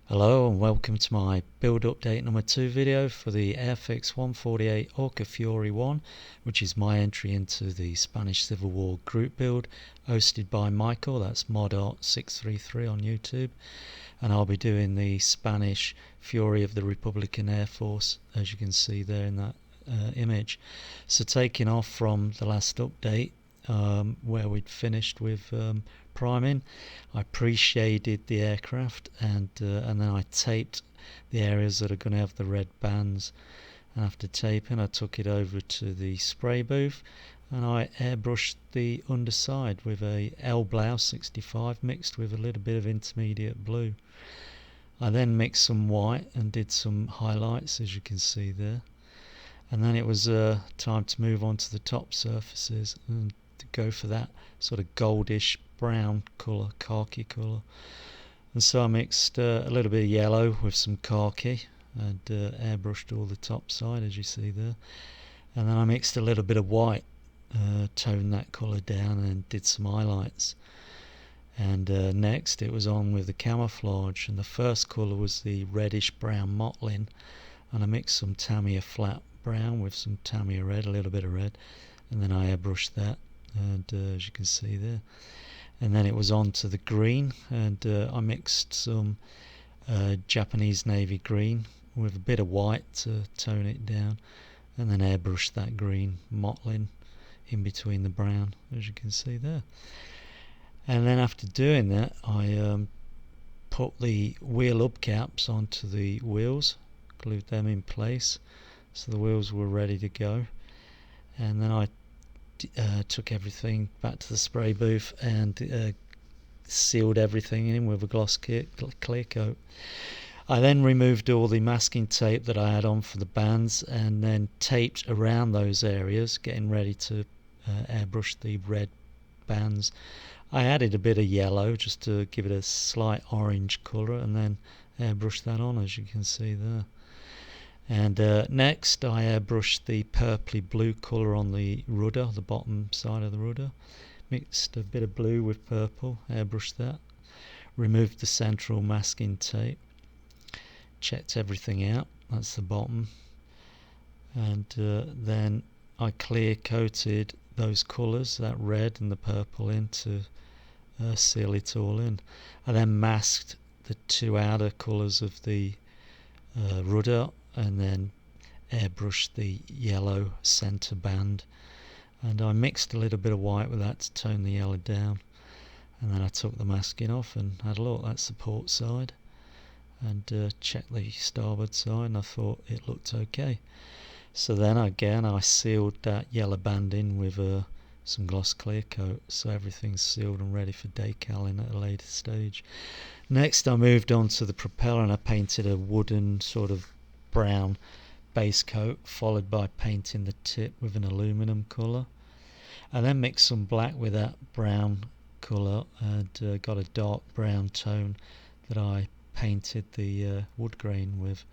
Hello and welcome to my build update number 2 video for the Airfix 148 Orca Fury 1, which is my entry into the Spanish Civil War group build hosted by Michael, that's modart633 on YouTube, and I'll be doing the Spanish Fury of the Republican Air Force, as you can see there in that image. So taking off from the last update, where we'd finished with priming, I pre-shaded the aircraft and then I taped the areas that are going to have the red bands. And after taping, I took it over to the spray booth and I airbrushed the underside with a L-Blau 65 mixed with a little bit of intermediate blue. I then mixed some white and did some highlights, as you can see there. And then it was time to move on to the top surfaces and to go for that sort of goldish brown colour, khaki colour. And so I mixed a little bit of yellow with some khaki and airbrushed all the top side, as you see there. And then I mixed a little bit of white, toned that colour down and did some highlights. And next it was on with the camouflage, and the first colour was the reddish brown mottling, and I mixed some Tamiya flat brown with some Tamiya red, a little bit of red, and then I airbrushed that, and as you can see there. And then it was on to the green, and I mixed some Japanese navy green with a bit of white to tone it down, and then airbrushed that green mottling in between the brown, as you can see there. And then after doing that, I put the wheel hubcaps onto the wheels, glued them in place so the wheels were ready to go. And then I took everything back to the spray booth and sealed everything in with a gloss clear coat. I then removed all the masking tape that I had on for the bands and then taped around those areas, getting ready to airbrush the red bands. I added a bit of yellow just to give it a slight orange colour and then airbrushed that on, as you can see there. And next I airbrushed the purpley blue colour on the rudder, the bottom side of the rudder. Mixed a bit of blue with purple, airbrushed that. Removed the central masking tape. Checked everything out, that's the bottom. And then I clear coated those colours, that red and the purple in, to seal it all in. I then masked the two outer colours of the rudder and then airbrushed the yellow centre band, and I mixed a little bit of white with that to tone the yellow down. And then I took the masking off and had a look. That's the port side, and checked the starboard side, and I thought it looked okay. So then again I sealed that yellow band in with some gloss clear coat, so everything's sealed and ready for decaling at a later stage. Next I moved on to the propeller and I painted a wooden sort of brown base coat, followed by painting the tip with an aluminum colour. I then mixed some black with that brown colour and got a dark brown tone that I painted the wood grain with,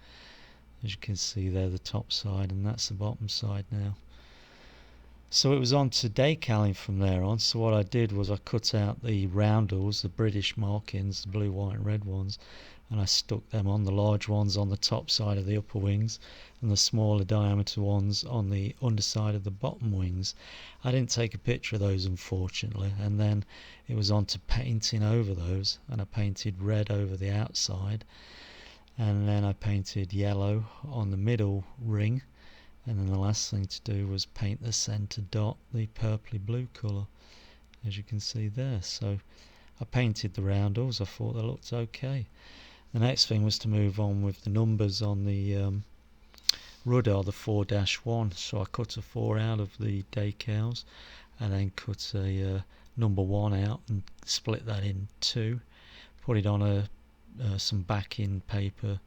as you can see there, the top side, and that's the bottom side now. So it was on to decaling from there on. So what I did was I cut out the roundels, the British markings, the blue, white and red ones, and I stuck them on, the large ones on the top side of the upper wings and the smaller diameter ones on the underside of the bottom wings. I didn't take a picture of those, unfortunately, and then it was on to painting over those, and I painted red over the outside, and then I painted yellow on the middle ring, and then the last thing to do was paint the centre dot the purpley blue colour, as you can see there. So I painted the roundels, I thought they looked okay. The next thing was to move on with the numbers on the rudder, the 4-1. So I cut a 4 out of the decals and then cut a number 1 out and split that in 2. Put it on some backing paper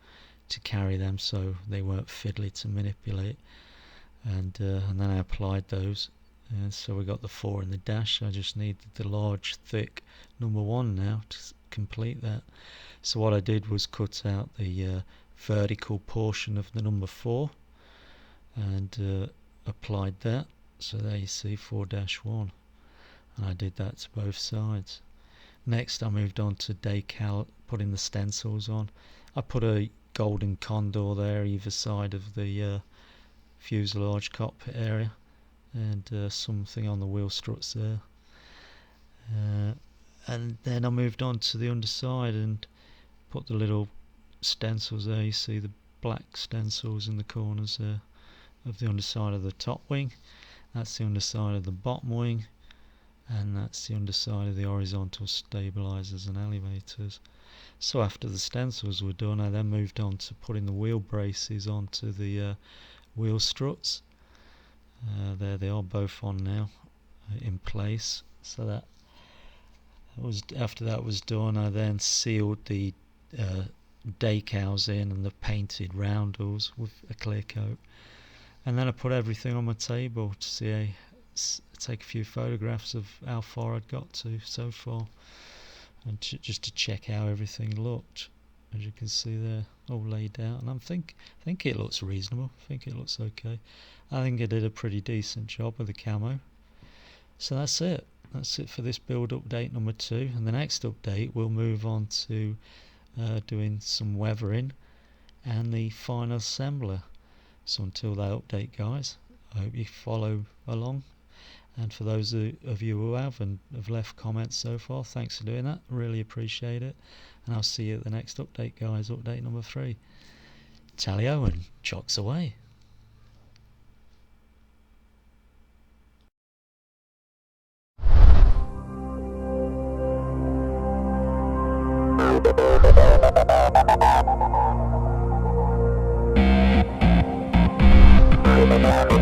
to carry them so they weren't fiddly to manipulate, and then I applied those, and so we got the 4 in the dash. I just needed the large thick number 1 now to complete that. So what I did was cut out the vertical portion of the number 4 and applied that. So there you see 4-1, and I did that to both sides. Next I moved on to putting the stencils on. I put a golden condor there either side of the fuselage cockpit area, and something on the wheel struts there. And then I moved on to the underside and put the little stencils there. You see the black stencils in the corners there of the underside of the top wing. That's the underside of the bottom wing, and that's the underside of the horizontal stabilizers and elevators. So after the stencils were done, I then moved on to putting the wheel braces onto the wheel struts. There they are, both on now, in place. So that was, after that was done, I then sealed the decals in and the painted roundels with a clear coat. And then I put everything on my table to see, take a few photographs of how far I'd got to so far, and just to check how everything looked. As you can see there, all laid out, and I think it looks reasonable. I think it looks okay. I think I did a pretty decent job with the camo. So that's it. That's it for this build update number 2. And the next update we'll move on to doing some weathering and the final assembler. So until that update, guys, I hope you follow along. And for those of you who have and have left comments so far, thanks for doing that. Really appreciate it. And I'll see you at the next update, guys. Update number 3. Tally-o and chocks away. Propeller.